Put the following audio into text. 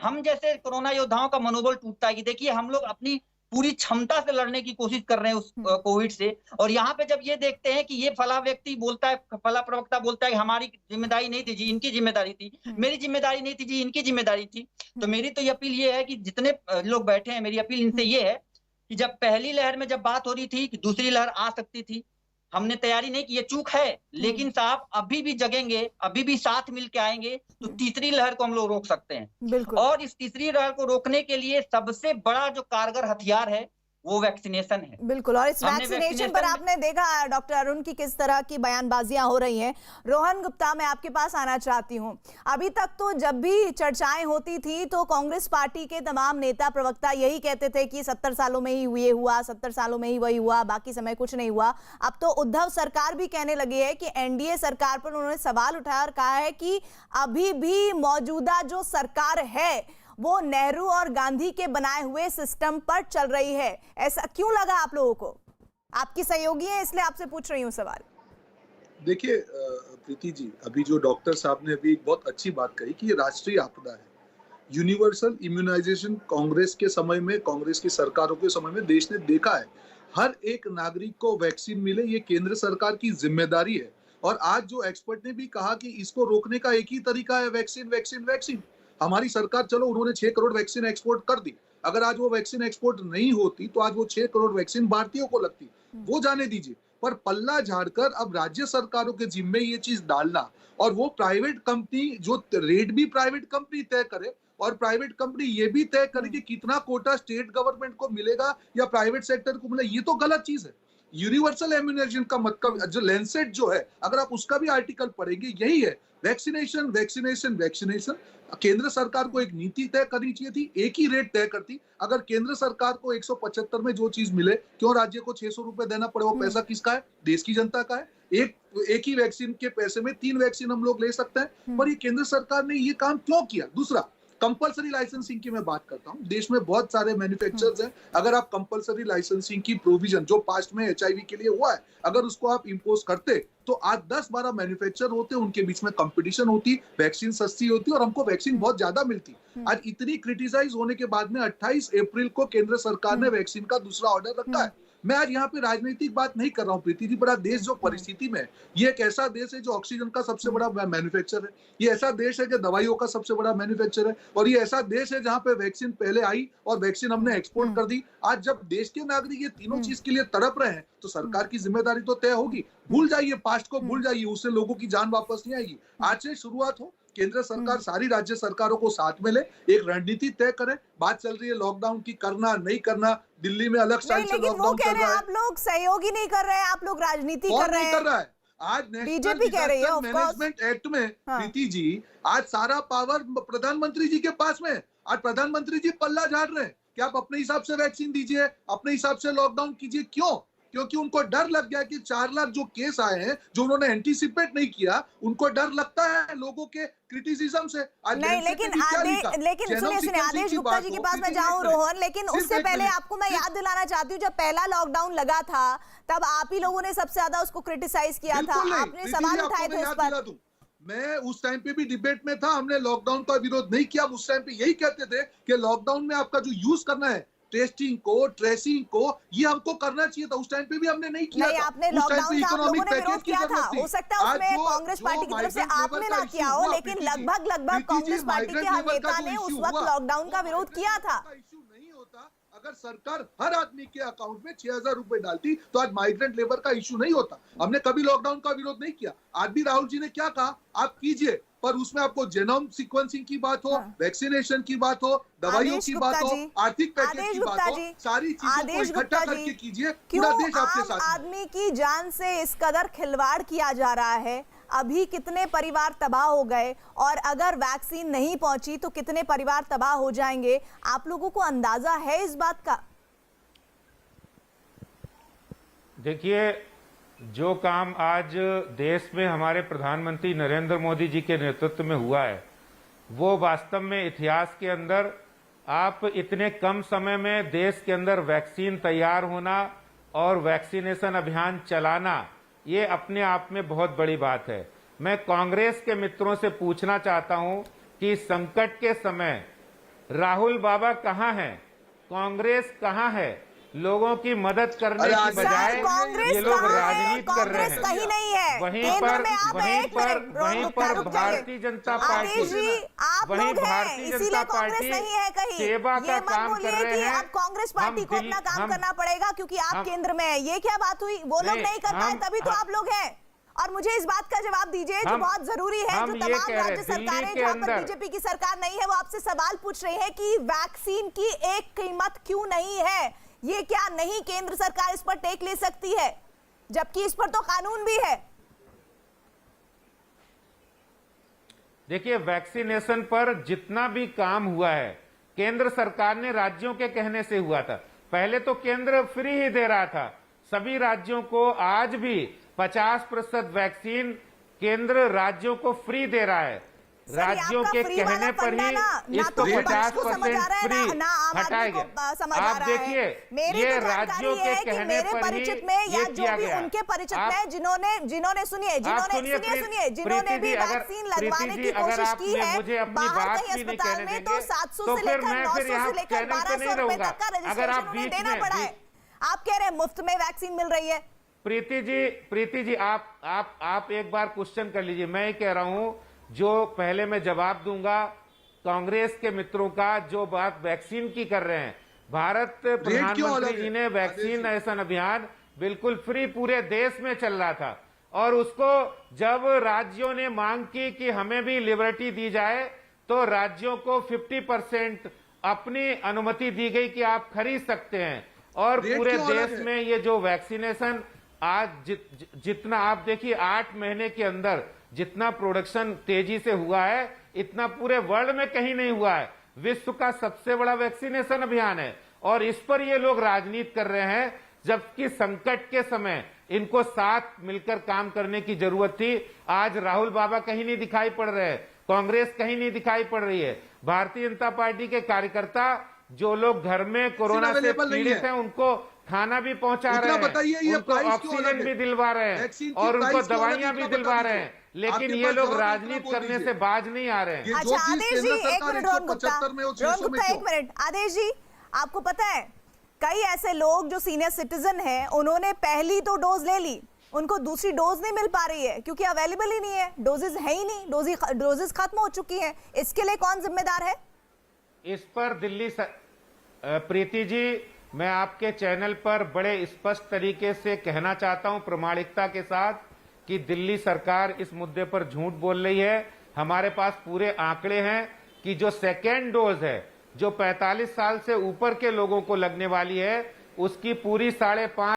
हम जैसे कोरोना योद्धाओं का मनोबल टूटता है कि देखिए हम लोग अपनी पूरी क्षमता से लड़ने की कोशिश कर रहे हैं उस कोविड से, और यहाँ पे जब ये देखते हैं कि ये फला व्यक्ति बोलता है, फला प्रवक्ता बोलता है कि हमारी जिम्मेदारी नहीं थी जी, इनकी जिम्मेदारी थी, मेरी जिम्मेदारी नहीं थी जी, इनकी जिम्मेदारी थी। तो मेरी तो ये अपील ये है कि जितने लोग बैठे हैं, मेरी अपील इनसे ये है कि जब पहली लहर में जब बात हो रही थी कि दूसरी लहर आ सकती थी, हमने तैयारी नहीं की, ये चूक है, लेकिन साहब अभी भी जगेंगे, अभी भी साथ मिल के आएंगे तो तीसरी लहर को हम लोग रोक सकते हैं। बिल्कुल। और इस तीसरी लहर को रोकने के लिए सबसे बड़ा जो कारगर हथियार है वो वैक्सीनेशन है। बिल्कुल, और इस वैक्सीनेशन पर आपने देखा डॉक्टर अरुण की किस तरह की बयानबाजियां हो रही हैं। रोहन गुप्ता, मैं आपके पास आना चाहती हूं। अभी तक तो जब भी चर्चाएं होती थी तो कांग्रेस पार्टी के तमाम नेता प्रवक्ता यही कहते थे कि 70 सालों में ही ये हुआ, 70 सालों में ही वही हुआ, बाकी समय कुछ नहीं हुआ। अब तो उद्धव सरकार भी कहने लगी है कि एनडीए सरकार पर उन्होंने सवाल उठाया और कहा है कि अभी भी मौजूदा जो सरकार है वो नेहरू और गांधी के बनाए हुए सिस्टम पर चल रही है। ऐसा क्यों लगा आप लोगों को? आपकी सहयोगी है इसलिए आपसे पूछ रही हूं सवाल। देखिए प्रीति जी, अभी जो डॉक्टर साहब ने अभी एक बहुत अच्छी बात कही कि ये राष्ट्रीय आपदा है। यूनिवर्सल इम्यूनाइजेशन कांग्रेस के समय में, कांग्रेस की सरकारों के समय में देश ने देखा है। हर एक नागरिक को वैक्सीन मिले, ये केंद्र सरकार की जिम्मेदारी है। और आज जो एक्सपर्ट ने भी कहा कि इसको रोकने का एक ही तरीका है, वैक्सीन वैक्सीन वैक्सीन। हमारी सरकार, चलो उन्होंने 6 करोड़ वैक्सीन एक्सपोर्ट कर दी, अगर आज वो वैक्सीन एक्सपोर्ट नहीं होती तो आज वो 6 करोड़ वैक्सीन भारतीयों को लगती, वो जाने दीजिए। पर पल्ला झाड़कर अब राज्य सरकारों के जिम्मे ये चीज डालना, और वो प्राइवेट कंपनी जो रेट भी प्राइवेट कंपनी तय करे, और प्राइवेट कंपनी ये भी तय करे कि कितना कोटा स्टेट गवर्नमेंट को मिलेगा या प्राइवेट सेक्टर को मिलेगा, ये तो गलत चीज है। यूनिवर्सल इम्यूनाइजेशन का मतलब जो लैंसेट जो है, अगर आप उसका भी आर्टिकल पढ़ेंगे, यही है, वैक्सीनेशन वैक्सीनेशन वैक्सीनेशन। केंद्र सरकार को एक नीति तय करनी चाहिए थी, एक ही रेट तय करती। अगर केंद्र सरकार को 175 में जो चीज मिले, क्यों राज्य को 600 रुपए देना पड़े? वो पैसा किसका है? देश की जनता का है। एक ही वैक्सीन के पैसे में 3 वैक्सीन हम लोग ले सकते हैं, पर ये केंद्र सरकार ने ये काम क्यों किया? दूसरा, कंपलसरी लाइसेंसिंग की मैं बात करता हूं। देश में बहुत सारे मैन्युफैक्चरर्स हैं, अगर आप कंपलसरी लाइसेंसिंग की प्रोविजन जो पास्ट में एचआईवी के लिए हुआ है, अगर उसको आप इंपोज करते तो आज 10-12 मैन्युफैक्चर होते, उनके बीच में कंपटीशन होती, वैक्सीन सस्ती होती और हमको वैक्सीन बहुत ज्यादा मिलती। आज इतनी क्रिटिसाइज होने के बाद में 28 अप्रैल को केंद्र सरकार ने वैक्सीन का दूसरा ऑर्डर रखा है। मैं आज यहाँ पे राजनीतिक बात नहीं कर रहा हूँ प्रीति जी, बड़ा देश जो परिस्थिति में है, ये एक ऐसा देश है जो ऑक्सीजन का सबसे बड़ा मैन्युफैक्चर है, ये ऐसा देश है जो दवाइयों का सबसे बड़ा मैन्युफैक्चर है, और ये ऐसा देश है जहाँ पे वैक्सीन पहले आई और वैक्सीन हमने एक्सपोर्ट कर दी। आज जब देश के नागरिक ये तीनों चीज के लिए तड़प रहे हैं तो सरकार की जिम्मेदारी तो तय होगी। भूल जाइए पास्ट को, भूल जाइए, उससे लोगों की जान वापस नहीं आएगी। आज से शुरुआत हो, केंद्र सरकार सारी राज्य सरकारों को साथ में ले, एक रणनीति तय करे। बात चल रही है लॉकडाउन की, करना नहीं करना, दिल्ली में अलग साइड से लॉकडाउन चल रहा है। आप लोग सहयोग ही नहीं कर रहे हैं, आप लोग राजनीति कर रहे हैं। कर रहा है आज बीजेपी कह रही है मैनेजमेंट एक्ट में प्रीति जी, आज सारा पावर प्रधानमंत्री जी के पास में। आज प्रधानमंत्री जी पल्ला झाड़ रहे हैं कि आप अपने हिसाब से वैक्सीन दीजिए, अपने हिसाब से लॉकडाउन कीजिए। क्यों? क्योंकि उनको डर लग गया कि 4 लाख जो केस आए हैं, जो उन्होंने एंटीसिपेट नहीं किया, उनको डर लगता है लोगों के क्रिटिसिज्म से। नहीं, लेकिन सुनिए, आदेश गुप्ता जी के पास मैं जाऊं रोहन, लेकिन उससे पहले आपको मैं याद दिलाना चाहती हूँ, जब पहला लॉकडाउन लगा था तब आप ही लोगों ने सबसे ज्यादा उसको क्रिटिसाइज किया था, आपने सवाल उठाए थे उस पर। मैं उस टाइम पे भी डिबेट में था, हमने लॉकडाउन का विरोध नहीं किया। उस टाइम पे यही कहते थे कि लॉकडाउन में आपका जो यूज करना है, टेस्टिंग को, ट्रेसिंग को, ये हमको करना चाहिए था। उस टाइम पे भी हमने नहीं किया। नहीं, आपने लॉकडाउन का आप लोगों ने विरोध किया था। हो सकता है उसमें कांग्रेस पार्टी की तरफ से आपने ना किया हो, लेकिन लगभग कांग्रेस पार्टी के हर नेता ने उस वक्त लॉकडाउन का विरोध किया था। नहीं होता, अगर सरकार हर आदमी के अकाउंट में 6,000 रुपए डालती तो आज माइग्रेंट लेबर का इश्यू नहीं होता। हमने कभी लॉकडाउन का विरोध नहीं किया। आज भी राहुल जी ने क्या कहा, आप कीजिए, पर उसमें आपको जेनोम सीक्वेंसिंग की बात हो, वैक्सीनेशन की बात हो, दवाइयों की बात हो, आर्थिक पैकेज की बात हो, सारी चीजों को इकट्ठा करके कीजिए। पूरा देश आपके साथ है। आदमी की जान से इस कदर खिलवाड़ किया जा रहा है, अभी कितने परिवार तबाह हो गए, और अगर वैक्सीन नहीं पहुंची तो कितने परिवार तबाह हो जाएंगे? आप लोगों को अंदाजा है इस बात का? देखिए, जो काम आज देश में हमारे प्रधानमंत्री नरेंद्र मोदी जी के नेतृत्व में हुआ है, वो वास्तव में इतिहास के अंदर, आप इतने कम समय में देश के अंदर वैक्सीन तैयार होना और वैक्सीनेशन अभियान चलाना, ये अपने आप में बहुत बड़ी बात है। मैं कांग्रेस के मित्रों से पूछना चाहता हूं कि संकट के समय राहुल बाबा कहाँ हैं, कांग्रेस कहाँ है, लोगों की मदद करने की बजाय ये लोग राजनीति कर रहे हैं। कहीं नहीं है, वहीं पर भारतीय जनता पार्टी सेवा का काम कर रहे हैं। अब कांग्रेस पार्टी को अपना काम करना पड़ेगा क्योंकि आप केंद्र में है। ये क्या बात हुई? वो लोग नहीं कर पाए तभी तो आप लोग हैं। और मुझे इस बात का जवाब दीजिए जो बहुत जरूरी है, जो तमाम राज्य सरकारें जहां पर बीजेपी की सरकार नहीं है वो आपसे सवाल पूछ रही है कि वैक्सीन की एक कीमत क्यों नहीं है? ये क्या नहीं केंद्र सरकार इस पर टेक ले सकती है, जबकि इस पर तो कानून भी है? देखिए, वैक्सीनेशन पर जितना भी काम हुआ है केंद्र सरकार ने राज्यों के कहने से हुआ था। पहले तो केंद्र फ्री ही दे रहा था सभी राज्यों को। आज भी 50% वैक्सीन केंद्र राज्यों को फ्री दे रहा है। राज्यों के कहने पर ही इसको 50% फ्री हटाया गया। आप देखिए, ये राज्यों के कहने पर ही ये किया गया। उनके परिचित में जिन्होंने सुनिए जिन्होंने भी वैक्सीन लगवाने की कोशिश की है मुझे अपनी बात भी नहीं कहने देंगे तो 700 से लेकर 900 से लेकर 1200 रुपए तक का रजिस्ट्रेशन उन्हें देना पड़ा है। आप कह रहे हैं मुफ्त में वैक्सीन मिल रही है। प्रीति जी आप एक बार क्वेश्चन कर लीजिए। मैं कह रहा हूं, जो पहले मैं जवाब दूंगा कांग्रेस के मित्रों का, जो बात वैक्सीन की कर रहे हैं। भारत प्रधानमंत्री जी ने वैक्सीनेशन अभियान बिल्कुल फ्री पूरे देश में चल रहा था, और उसको जब राज्यों ने मांग की कि हमें भी लिबर्टी दी जाए तो राज्यों को 50% अपनी अनुमति दी गई कि आप खरीद सकते हैं। और पूरे देश में ये जो वैक्सीनेशन आज जितना आप देखिए 8 महीने के अंदर जितना प्रोडक्शन तेजी से हुआ है इतना पूरे वर्ल्ड में कहीं नहीं हुआ है। विश्व का सबसे बड़ा वैक्सीनेशन अभियान है, और इस पर ये लोग राजनीति कर रहे हैं, जबकि संकट के समय इनको साथ मिलकर काम करने की जरूरत थी। आज राहुल बाबा कहीं नहीं दिखाई पड़ रहे हैं, कांग्रेस कहीं नहीं दिखाई पड़ रही है। भारतीय जनता पार्टी के कार्यकर्ता जो लोग घर में कोरोना से पीड़ित हैं उनको खाना भी पहुंचा रहे हैं, उनको ऑक्सीजन भी दिलवा रहे हैं और उनको दवाइयां भी दिलवा रहे हैं, लेकिन ये लोग राजनीति करने से बाज नहीं आ रहे हैं। अच्छा आदेश जी, एक मिनट रोहन गुप्ता, एक मिनट। आदेश जी, आपको पता है कई ऐसे लोग जो सीनियर सिटीजन हैं उन्होंने पहली तो डोज ले ली, उनको दूसरी डोज नहीं मिल पा रही है क्योंकि अवेलेबल ही नहीं है, डोजेस है ही नहीं, डोजेस खत्म हो चुकी है। इसके लिए कौन जिम्मेदार है? इस पर दिल्ली प्रीति जी, मैं आपके चैनल पर बड़े स्पष्ट तरीके से कहना चाहता हूं प्रामाणिकता के साथ कि दिल्ली सरकार इस मुद्दे पर झूठ बोल रही है। हमारे पास पूरे आंकड़े हैं कि जो सेकेंड डोज है, जो 45 साल से ऊपर के लोगों को लगने वाली है, उसकी पूरी 5.5